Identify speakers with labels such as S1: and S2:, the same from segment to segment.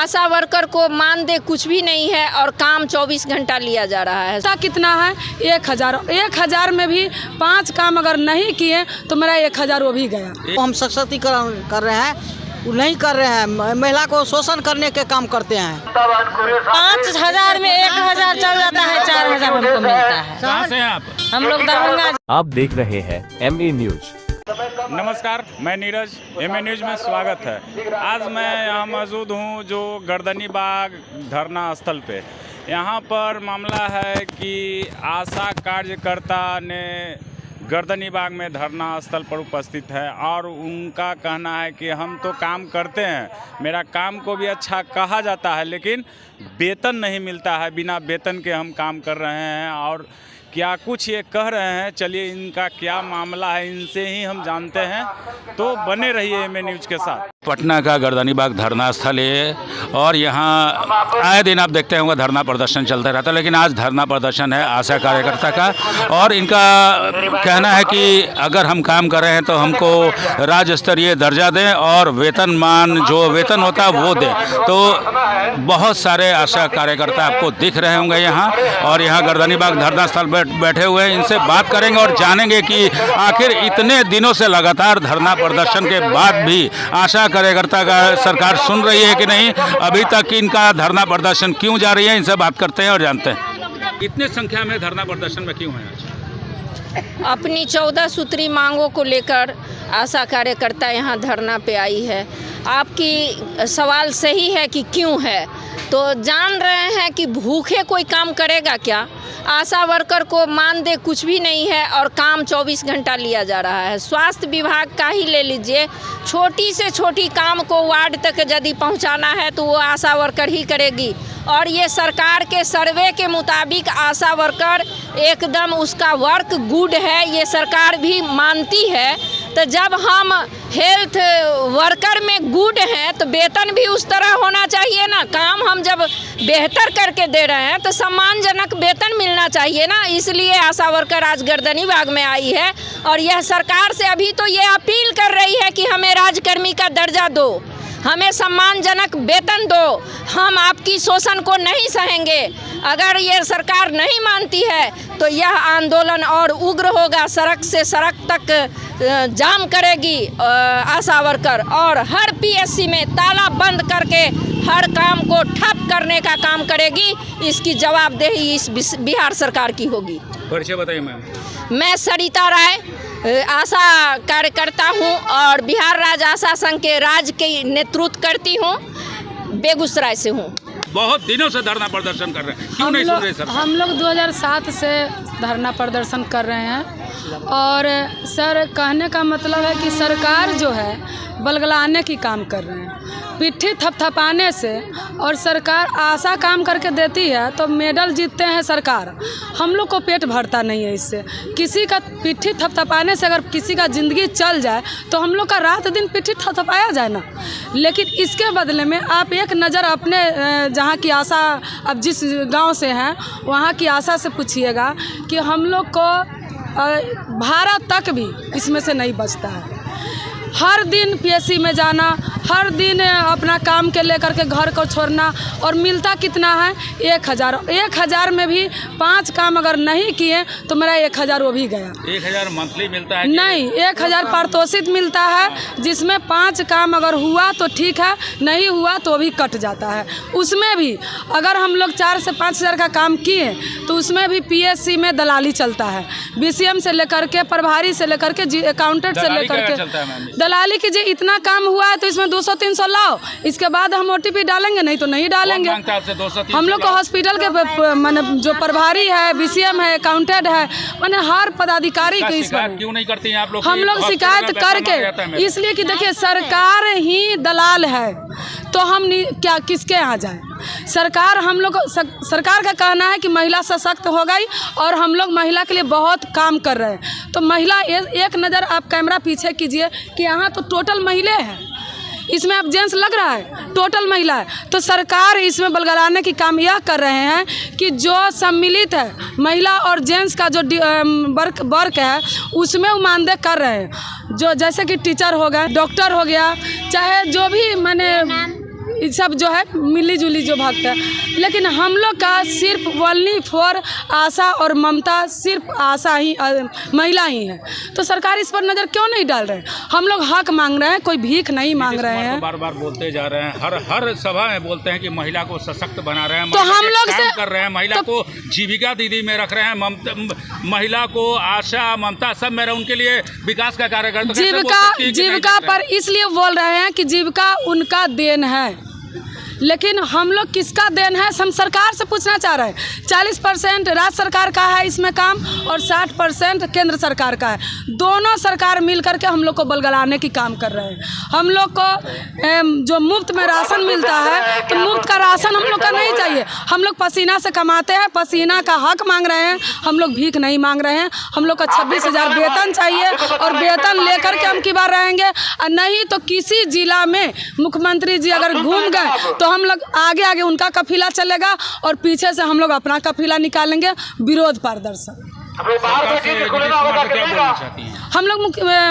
S1: आशा worker को मानदेय कुछ भी नहीं है और काम 24 घंटा लिया जा रहा है।
S2: कितना है? 1000 में भी 5 काम अगर नहीं किए तो मेरा 1000 वो भी गया।
S3: हम सशक्तिकरण कर रहे हैं, वो नहीं कर रहे हैं, महिला को शोषण करने के काम करते हैं।
S4: 5000 में 1000 चल जाता है, 4000 हमको मिलता है।
S5: कहाँ से हैं आप?
S4: हम लोग दरभंगा।
S6: आप देख रहे हैं MA न्यूज।
S5: नमस्कार, मैं नीरज, MA न्यूज में स्वागत है। आज मैं यहाँ मौजूद हूँ जो गर्दनी बाग धरना स्थल पे। यहाँ पर मामला है कि आशा कार्यकर्ता ने गर्दनी बाग में धरना स्थल पर उपस्थित है और उनका कहना है कि हम तो काम करते हैं, मेरा काम को भी अच्छा कहा जाता है, लेकिन वेतन नहीं मिलता है। बिना वेतन के हम काम कर रहे हैं और क्या कुछ ये कह रहे हैं। चलिए इनका क्या मामला है इनसे ही हम जानते हैं, तो बने रहिए MA न्यूज के साथ।
S7: पटना का गर्दनी बाग धरना स्थल है और यहाँ आए दिन आप देखते होंगे धरना प्रदर्शन चलता रहता है, लेकिन आज धरना प्रदर्शन है आशा कार्यकर्ता का और इनका कहना है कि अगर हम काम कर रहे हैं तो हमको राज्य स्तरीय दर्जा दें और वेतनमान जो वेतन होता है वो दें। तो बहुत सारे आशा कार्यकर्ता आपको दिख रहे होंगे यहाँ और यहाँ गर्दनी बाग धरना स्थल बैठे हुए हैं। इनसे बात करेंगे और जानेंगे कि आखिर इतने दिनों से लगातार धरना प्रदर्शन के बाद भी आशा कार्यकर्ता का सरकार सुन रही है कि नहीं, अभी तक इनका धरना प्रदर्शन क्यों जारी है, इनसे बात करते हैं और जानते हैं। इतने संख्या में धरना प्रदर्शन में क्यों है आज?
S1: अपनी 14 सूत्री मांगों को लेकर आशा कार्यकर्ता यहाँ धरना पे आई है। आपकी सवाल सही है कि क्यों है, तो जान रहे हैं कि भूखे कोई काम करेगा क्या? आशा वर्कर को मानदेय कुछ भी नहीं है और काम 24 घंटा लिया जा रहा है। स्वास्थ्य विभाग का ही ले लीजिए, छोटी से छोटी काम को वार्ड तक यदि पहुंचाना है तो वो आशा वर्कर ही करेगी और ये सरकार के सर्वे के मुताबिक आशा वर्कर एकदम उसका वर्क गुड है, ये सरकार भी मानती है। तो जब हम हेल्थ वर्कर में गुड हैं तो वेतन भी उस तरह होना चाहिए ना। काम हम जब बेहतर करके दे रहे हैं तो सम्मानजनक वेतन मिलना चाहिए ना। इसलिए आशा वर्कर आज गर्दनी बाग में आई है और यह सरकार से अभी तो ये अपील कर रही है कि हमें राजकर्मी का दर्जा दो, हमें सम्मानजनक वेतन दो, हम आपकी शोषण को नहीं सहेंगे। अगर ये सरकार नहीं मानती है तो यह आंदोलन और उग्र होगा, सड़क से सड़क तक जाम करेगी आशा वर्कर और हर PSC में ताला बंद करके हर काम को ठप करने का काम करेगी। इसकी जवाबदेही इस बिहार सरकार की होगी।
S7: परिचय बताइए मैम।
S1: मैं सरिता राय आशा कार्यकर्ता हूं और बिहार राज्य आशा संघ के राज्य के नेतृत्व करती हूं, बेगूसराय से हूं।
S7: बहुत दिनों से धरना प्रदर्शन कर रहे हैं, क्यों नहीं सुन रहे सर?
S2: हम लोग 2007 से धरना प्रदर्शन कर रहे हैं और सर कहने का मतलब है कि सरकार जो है बलगलाने की काम कर रहे हैं, पिट्ठी थपथपाने से। और सरकार आशा काम करके देती है तो मेडल जीतते हैं सरकार, हम लोग को पेट भरता नहीं है इससे। किसी का पिट्ठी थपथपाने से अगर किसी का ज़िंदगी चल जाए तो हम लोग का रात दिन पिट्ठी थपथपाया जाए ना। लेकिन इसके बदले में आप एक नज़र अपने जहाँ की आशा, अब जिस गांव से हैं वहाँ की आशा से पूछिएगा कि हम लोग को भाड़ा तक भी इसमें से नहीं बचता है। हर दिन PSC में जाना, हर दिन अपना काम के लेकर के घर को छोड़ना और मिलता कितना है? 1000। 1000 में भी 5 काम अगर नहीं किए तो मेरा 1000 वो भी गया।
S7: 1000 मंथली मिलता है?
S2: नहीं, 1000 पारितोषिक मिलता है, जिसमें 5 काम अगर हुआ तो ठीक है, नहीं हुआ तो भी कट जाता है। उसमें भी अगर हम लोग 4 से 5000 का काम किए तो उसमें भी PSC में दलाली चलता है। BCM से लेकर के प्रभारी से लेकर के अकाउंटेंट से लेकर के दलाली कीजिए। इतना काम हुआ है तो इसमें 200-300 लाओ, इसके बाद हम OTP डालेंगे, नहीं तो नहीं डालेंगे। हम लोग को हॉस्पिटल के माने जो प्रभारी है, BCM है, अकाउंटेंट है, माने हर पदाधिकारी के इस पर
S7: क्यों नहीं करती हैं आप लोग?
S2: हम लोग शिकायत करके, इसलिए कि देखिए सरकार ही दलाल है तो हम क्या किसके यहाँ जाए? सरकार हम लोग सरकार का कहना है कि महिला सशक्त हो गई और हम लोग महिला के लिए बहुत काम कर रहे हैं। तो महिला एक नज़र आप कैमरा पीछे कीजिए कि यहाँ तो टोटल महिला है, इसमें अब जेंट्स लग रहा है, टोटल महिला है। तो सरकार इसमें बलगलाने की काम यह कर रहे हैं कि जो सम्मिलित है महिला और जेंट्स का जो वर्क है उसमें वो मानदेय कर रहे हैं। जो जैसे कि टीचर हो गया, डॉक्टर हो गया, चाहे जो भी माने ये सब जो है मिली जुली जो भक्त है, लेकिन हम लोग का सिर्फ ओनली फॉर आशा और ममता, सिर्फ आशा ही महिला ही है। तो सरकार इस पर नज़र क्यों नहीं डाल रहे हैं? हम लोग हक मांग रहे हैं, कोई भीख नहीं मांग रहे हैं।
S7: बार बार बोलते जा रहे हैं, हर सभा में बोलते हैं कि महिला को सशक्त बना रहे हैं,
S2: तो हम लोग से
S7: कर रहे हैं, महिला को जीविका दीदी में रख रहे हैं, महिला को आशा ममता सब में उनके लिए विकास का कार्य करते हैं।
S2: जीविका पर इसलिए बोल रहे हैं कि जीविका उनका देन है, लेकिन हम लोग किसका देन है हम सरकार से पूछना चाह रहे हैं। 40% राज्य सरकार का है इसमें काम और 60% केंद्र सरकार का है। दोनों सरकार मिल करके हम लोग को बलगलाने की काम कर रहे हैं। हम लोग को जो मुफ्त में राशन मिलता है, तो मुफ्त का राशन हम लोग का नहीं चाहिए। हम लोग पसीना से कमाते हैं, पसीना का हक मांग रहे हैं, हम लोग भीख नहीं मांग रहे हैं। हम लोग का 26,000 वेतन चाहिए और वेतन लेकर के हम की बार रहेंगे, और नहीं तो किसी जिला में मुख्यमंत्री जी अगर घूम गए तो हम लोग आगे उनका काफिला चलेगा और पीछे से हम लोग अपना काफिला निकालेंगे। विरोध प्रदर्शन हम लोग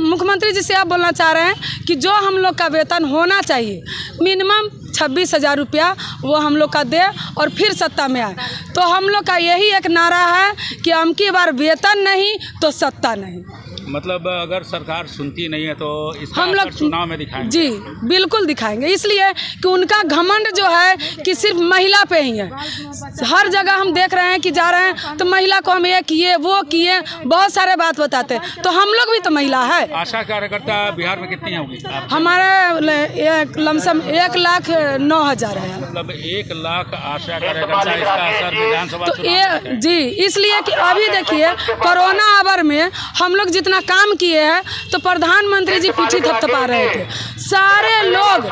S2: मुख्यमंत्री जी से आप बोलना चाह रहे हैं कि जो हम लोग का वेतन होना चाहिए मिनिमम 26,000 रुपया वो हम लोग का दे और फिर सत्ता में आए। तो हम लोग का यही एक नारा है कि हम की बार वेतन नहीं तो सत्ता नहीं।
S7: मतलब अगर सरकार सुनती नहीं है तो इसका
S2: हम लोग
S7: चुनाव में दिखाएंगे।
S2: जी बिल्कुल दिखाएंगे, इसलिए कि उनका घमंड जो है कि सिर्फ महिला पे ही है। हर जगह हम देख रहे हैं कि जा रहे हैं तो महिला को हम ये किए वो किए, बहुत सारे बात बताते हैं। तो हम लोग भी तो महिला है।
S7: आशा कार्यकर्ता बिहार में कितनी होगी?
S2: हमारे लमसम 1,09,000 है।
S7: मतलब 1 लाख आशा कार्यकर्ता, इसका असर विधानसभा
S2: तो ये जी इसलिए कि अभी देखिए कोरोना आवर में हम लोग जितना काम किए हैं तो प्रधानमंत्री जी पीछे थपथपा रहे थे। सारे लोग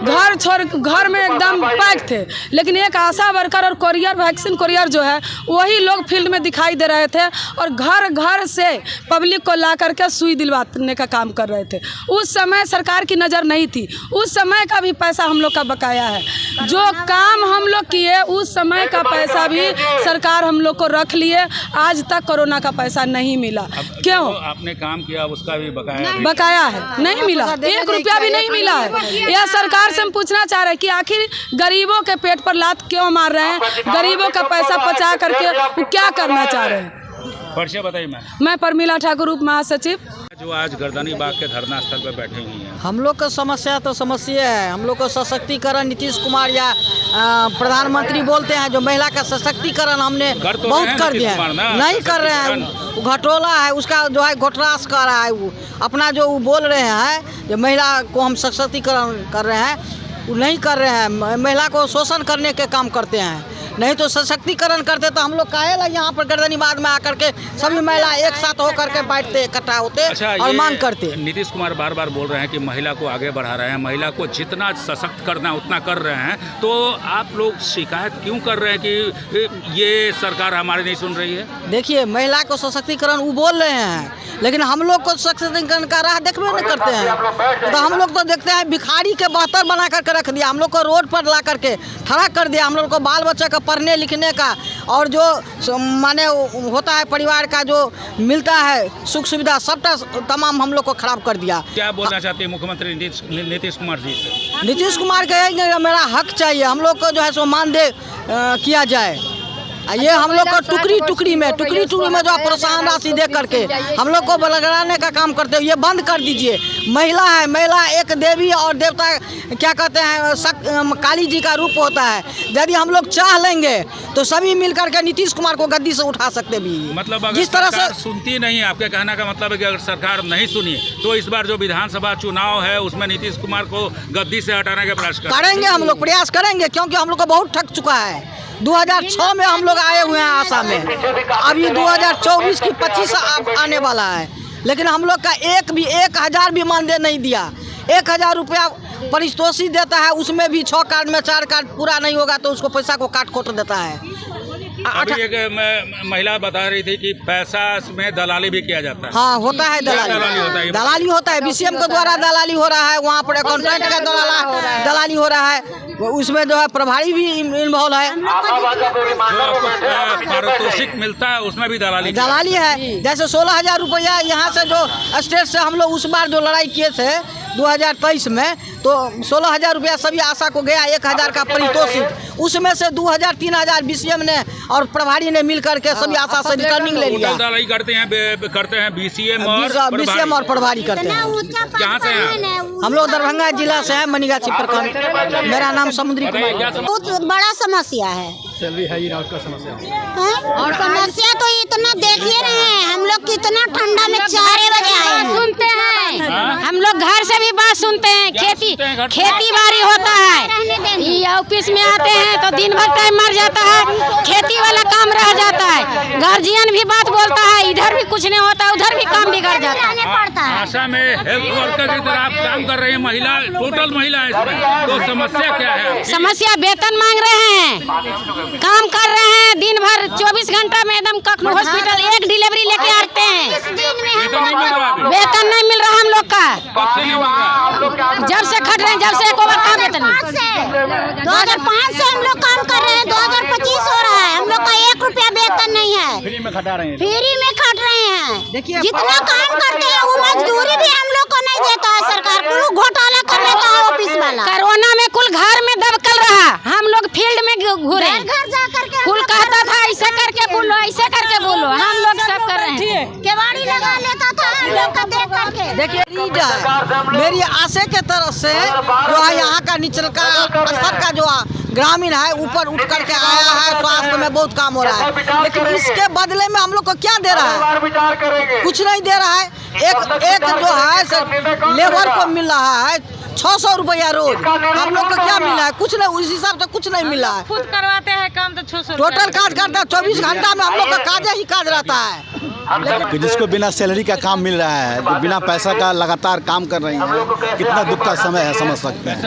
S2: घर छोड़ घर में एकदम पैक थे, लेकिन एक आशा वर्कर और कोरियर वैक्सीन कोरियर जो है वही लोग फील्ड में दिखाई दे रहे थे और घर घर से पब्लिक को ला करके सुई दिलवाने का काम कर रहे थे। उस समय सरकार की नज़र नहीं थी, उस समय का भी पैसा हम लोग का बकाया है। जो काम हम लोग किए उस समय का पैसा भी सरकार हम लोग को रख लिए, आज तक कोरोना का पैसा नहीं मिला। क्यों?
S7: आपने काम किया उसका भी
S2: बकाया है, नहीं मिला, 1 रुपया भी नहीं मिला है। यह सरकार से हम पूछना चाह रहे हैं कि आखिर गरीबों के पेट पर लात क्यों मार रहे हैं? गरीबों का पैसा बचा करके वो क्या करना चाह रहे हैं?
S7: परिचय बताइए।
S2: मैं प्रमिला ठाकुर, उप महासचिव।
S7: जो आज गर्दनी बाग के धरना स्थल पर बैठे हुई हैं,
S3: हम लोग का समस्या तो समस्या है। हम लोग को सशक्तिकरण नीतीश कुमार या प्रधानमंत्री बोलते हैं, जो महिला का सशक्तिकरण हमने बहुत कर दिया है, नहीं कर रहे हैं। घटोला है उसका जो है घोटरास कर रहा है। वो अपना जो वो बोल रहे हैं जो महिला को हम सशक्तिकरण कर रहे हैं, वो नहीं कर रहे हैं। महिला को शोषण करने के काम करते हैं। नहीं तो सशक्तिकरण करते तो हम लोग काहे ला यहाँ पर गर्दनीबाग में आकर के सभी महिला एक साथ होकर के बैठते इकट्ठा होते और मांग करते।
S7: नीतीश कुमार बार बार बोल रहे हैं कि महिला को आगे बढ़ा रहे हैं, महिला को जितना सशक्त करना उतना कर रहे हैं, तो आप लोग शिकायत क्यों कर रहे हैं कि ये सरकार हमारी नहीं सुन रही है?
S3: देखिए महिला को सशक्तिकरण वो बोल रहे हैं, लेकिन हम लोग को सशक्तिकरण का राह देखबे नहीं करते हैं। तो हम लोग तो देखते हैं भिखारी के बहतर बना करके रख दिया, हम लोग को रोड पर ला करके खड़ा कर दिया। हम लोग को बाल बच्चे का पढ़ने लिखने का और जो माने होता है परिवार का जो मिलता है सुख सुविधा सबका तमाम हम लोग को खराब कर दिया।
S7: क्या बोलना चाहते हैं मुख्यमंत्री नीतीश कुमार जी से?
S3: नीतीश कुमार कहेंगे मेरा हक चाहिए, हम लोग को जो है सो मानदेय किया जाए। ये हम लोग को टुकड़ी में जो प्रोत्साहन राशि दे करके हम लोग को बलगड़ाने का काम करते हैं, ये बंद कर दीजिए। महिला है, महिला एक देवी और देवता क्या कहते हैं काली जी का रूप होता है। यदि हम लोग चाह लेंगे तो सभी मिल करके नीतीश कुमार को गद्दी से उठा सकते भी।
S7: मतलब अगर
S3: जिस तरह से
S7: सुनती नहीं, आपके कहने का मतलब है कि अगर सरकार नहीं सुनी तो इस बार जो विधानसभा चुनाव है उसमें नीतीश कुमार को गद्दी से हटाने का प्रयास
S3: करेंगे। हम लोग प्रयास करेंगे क्योंकि हम लोग को बहुत ठग चुका है। 2006 में हम लोग आए हुए हैं आशा में, अभी 2024 की 25 आने वाला है, लेकिन हम लोग का 1,000 भी मानदेय नहीं दिया। 1,000 रुपया परितोषिक देता है, उसमें भी 6 कार्ड में 4 कार्ड पूरा नहीं होगा तो उसको पैसा को काट खोट देता है।
S7: अभी एक महिला बता रही थी कि पैसा में दलाली भी किया जाता है।
S3: हाँ होता है, दलाली होता है। बीसीएम के द्वारा दलाली हो रहा है, वहाँ पर कॉन्ट्रैक्ट का दलाली हो रहा है, उसमें जो है प्रभारी भी इन्वॉल्व है।
S7: पारितोषिक मिलता है उसमें भी दलाली
S3: है। जैसे 16,000 रुपया यहाँ से जो स्टेट से हम लोग उस बार जो लड़ाई किए थे 2023 में, तो 16,000 रुपया सभी आशा को गया, 1,000 का पारितोषिक, उसमें से 2,000 3,000 बीसीएम ने और प्रभारी ने मिल करके सभी आशा से रिटर्निंग ले लिया।
S7: करते हैं बीसीएम
S3: और प्रभारी करते हैं।
S7: कहाँ से हैं?
S3: हम लोग दरभंगा जिला से हैं, मनीगाछी प्रखंड। मेरा नाम समुद्री कुमार।
S8: बहुत बड़ा समस्या है।
S9: सैलरी है ही का समस्या
S8: और समस्या तो इतना देख ही रहे हैं, हम लोग कितना ठंडा में 4 बजे आए सुनते हैं, हम लोग घर से भी बात सुनते हैं। खेती बाड़ी होता है, ये ऑफिस में आते हैं तो दिन भर टाइम मर जाता है, खेती वाला काम रह जाता है, गार्जियन भी बात बोलता है, इधर भी कुछ नहीं होता, उधर भी काम बिगड़ जाता है।
S7: आशा में हेल्थ वर्कर की तरह आप काम कर रहे हैं, महिला टोटल महिला है इसमें, तो समस्या क्या है?
S8: समस्या वेतन मांग रहे हैं, काम कर रहे हैं दिन भर 24 घंटा में, एकदम कखनू हॉस्पिटल एक डिलीवरी लेके आते हैं, वेतन नहीं मिल रहा हम लोग का। जब से खट रहे हैं, जब से एक ओवर का वेतन 2005 से हम लोग काम कर रहे हैं, 2025 हो रहा है, हम लोग का 1 रुपया वेतन नहीं है, फ्री में खट रहे हैं। जितना काम करते हैं वो मजदूरी भी हम लोग को नहीं देता है सरकार, कुल घोटाला कर लेता है ऑफिस वाला। कोरोना में कुल घर में दबकल रहा, हम लोग फील्ड में घूरे, घर जा करके कुल कहता था ऐसे करके बोलो, ऐसे करके बोलो, हम लोग सब कर रहे हैं, केवाड़ी लगा लेता था हम लोग का देख करके।
S3: देखिए मेरी आशा के तरफ से जो है यहाँ का निचल का स्तर का जो ग्रामीण है ऊपर उठ करके आया है, स्वास्थ्य में बहुत काम हो रहा है, लेकिन इसके बदले में हम लोग को क्या दे रहा है? कुछ नहीं दे रहा है। एक जो है लेबर को मिल रहा है 600 रुपया रोज, हम लोग को क्या मिला है? कुछ नहीं, उस हिसाब से कुछ नहीं मिला है।
S4: खुद करवाते हैं काम तो 600
S3: टोटल काज करता है, 24 घंटा में हम लोग का काज ही काज रहता है।
S9: कि जिसको बिना सैलरी का काम मिल रहा है, तो बिना पैसा का लगातार काम कर रही हैं, कितना दुख का समय है, समझ सकते हैं।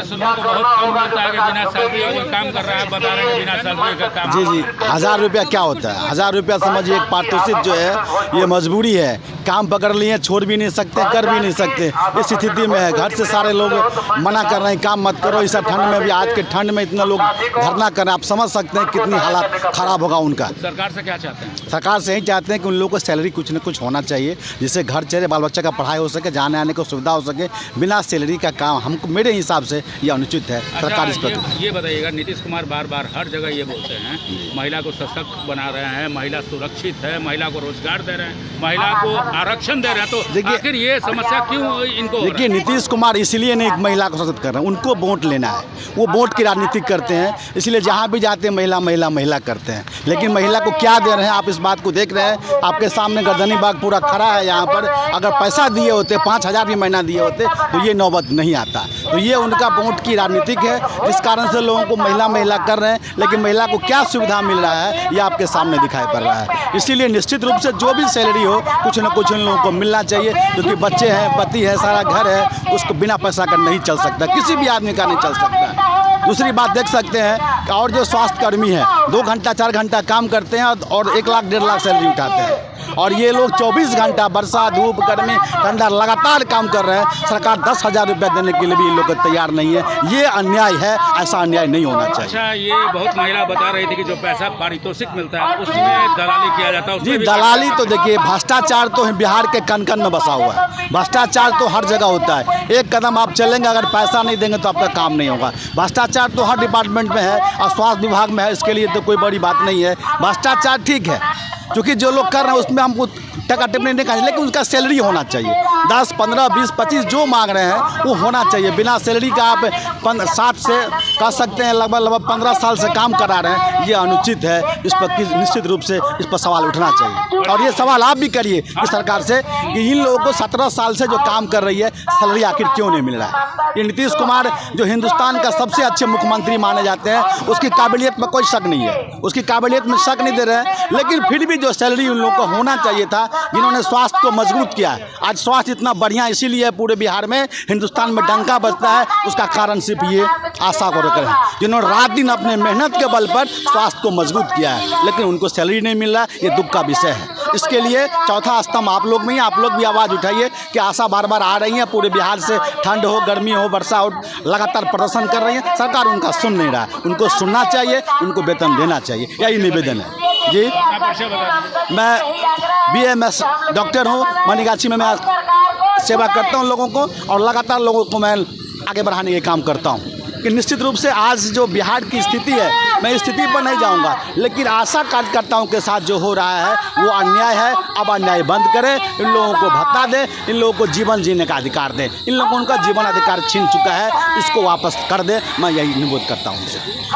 S9: जी जी, 1,000 रुपया क्या होता है? 1,000 रुपया समझिए एक पारितोषिक जो है, ये मजबूरी है, काम पकड़ लिए, छोड़ भी नहीं सकते, कर भी नहीं सकते, इस स्थिति में है। घर से सारे लोग मना कर रहे हैं, काम मत करो, इस ठंड में भी, आज के ठंड में इतना लोग धरना कर रहे हैं, आप समझ सकते हैं कितनी हालात खराब होगा उनका।
S7: सरकार से क्या चाहते हैं?
S9: सरकार से यही चाहते हैं कि उन लोगों को सैलरी कुछ न कुछ होना चाहिए, जिससे घर चले, बाल बच्चा का पढ़ाई हो सके, जाने आने को सुविधा हो सके। बिना सैलरी का काम हमको, मेरे हिसाब से ये अनुचित है। सरकार इस पर
S7: ये बताइएगा, नीतीश कुमार बार बार हर जगह ये बोलते हैं महिला को सशक्त बना रहे हैं, महिला सुरक्षित है, महिला को रोजगार दे रहे हैं, महिला को आरक्षण दे रहे हैं, तो आखिर ये समस्या क्यों इनको?
S9: देखिए, नीतीश कुमार इसलिए नहीं महिला को सशक्त कर रहे हैं, उनको वोट लेना है, वो वोट की राजनीति करते हैं, इसलिए जहाँ भी जाते हैं महिला महिला महिला करते हैं, लेकिन महिला को क्या दे रहे हैं आप इस बात को देख रहे हैं। आपके सामने गर्दनी बाग पूरा खड़ा है यहाँ पर, अगर पैसा दिए होते, 5,000 भी महीना दिए होते तो ये नौबत नहीं आता। तो ये उनका वोट की राजनीतिक है, इस कारण से लोगों को महिला महिला कर रहे हैं, लेकिन महिला को क्या सुविधा मिल रहा है ये आपके सामने दिखाई पड़ रहा है। इसीलिए निश्चित रूप से जो भी सैलरी हो, कुछ न कुछ उन लोगों को मिलना चाहिए, क्योंकि बच्चे हैं, पति है, सारा घर है, उसको बिना पैसा का नहीं चल सकता, किसी भी आदमी का नहीं चल सकता। दूसरी बात देख सकते हैं कि और जो स्वास्थ्य कर्मी हैं 2 घंटा 4 घंटा काम करते हैं और 1 लाख 1.5 लाख सैलरी उठाते हैं, और ये लोग 24 घंटा वर्षा धूप गर्मी ठंडा लगातार काम कर रहे हैं। सरकार 10,000 रुपया देने के लिए भी इन लोग तैयार नहीं है, ये अन्याय है, ऐसा अन्याय नहीं होना चाहिए।
S7: अच्छा, ये बहुत महिला बता रही थी कि जो पैसा पारितोषिक मिलता है उसमें दलाली किया जाता है।
S9: जी, दलाली तो देखिए, भ्रष्टाचार तो बिहार के कन कन में बसा हुआ है, भ्रष्टाचार तो हर जगह होता है। एक कदम आप चलेंगे, अगर पैसा नहीं देंगे तो आपका काम नहीं होगा। भ्रष्टाचार तो हर डिपार्टमेंट में है और स्वास्थ्य विभाग में है, इसके लिए तो कोई बड़ी बात नहीं है। भ्रष्टाचार ठीक है, क्योंकि जो लोग कर रहे हैं उसमें हमको टका टिप्पणी नहीं करनी, लेकिन उसका सैलरी होना चाहिए। 10, 15, 20, 25 जो मांग रहे हैं वो होना चाहिए। बिना सैलरी का आप 7 से कह सकते हैं लगभग 15 साल से काम करा रहे हैं, ये अनुचित है। इस पर निश्चित रूप से इस पर सवाल उठना चाहिए, और ये सवाल आप भी करिए इस सरकार से कि इन लोगों को 17 साल से जो काम कर रही है, सैलरी आखिर क्यों नहीं मिल रहा है। ये नीतीश कुमार जो हिंदुस्तान का सबसे अच्छे मुख्यमंत्री माने जाते हैं, उसकी काबिलियत में कोई शक नहीं है, उसकी काबिलियत में शक नहीं दे रहे हैं, लेकिन फिर भी जो सैलरी उन लोगों को होना चाहिए था, जिन्होंने स्वास्थ्य को मजबूत किया है। आज स्वास्थ्य इतना बढ़िया इसीलिए पूरे बिहार में, हिंदुस्तान में डंका बजता है, उसका कारण सिर्फ ये आशा वर्कर है, जिन्होंने रात दिन अपने मेहनत के बल पर स्वास्थ्य को मजबूत किया है, लेकिन उनको सैलरी नहीं मिल रहा। ये दुख का विषय है। इसके लिए चौथा स्तंभ आप लोग में ही, आप लोग भी आवाज़ उठाइए कि आशा बार बार आ रही हैं, पूरे बिहार से ठंड हो, गर्मी हो, वर्षा हो, लगातार प्रदर्शन कर रही हैं, सरकार उनका सुन नहीं रहा है। उनको सुनना चाहिए, उनको वेतन देना चाहिए, यही निवेदन है। जी, मैं BMS डॉक्टर हूँ, मनीगाछी में मैं सेवा करता हूँ लोगों को, और लगातार लोगों को मैं आगे बढ़ाने के काम करता हूँ। कि निश्चित रूप से आज जो बिहार की स्थिति है, मैं इस स्थिति पर नहीं जाऊंगा, लेकिन आशा कार्यकर्ताओं के साथ जो हो रहा है वो अन्याय है। अब अन्याय बंद करें, इन लोगों को भत्ता दें, इन लोगों को जीवन जीने का अधिकार दें। इन लोगों को उनका जीवन अधिकार छीन चुका है, इसको वापस कर दें। मैं यही निवेदन करता हूँ उनसे।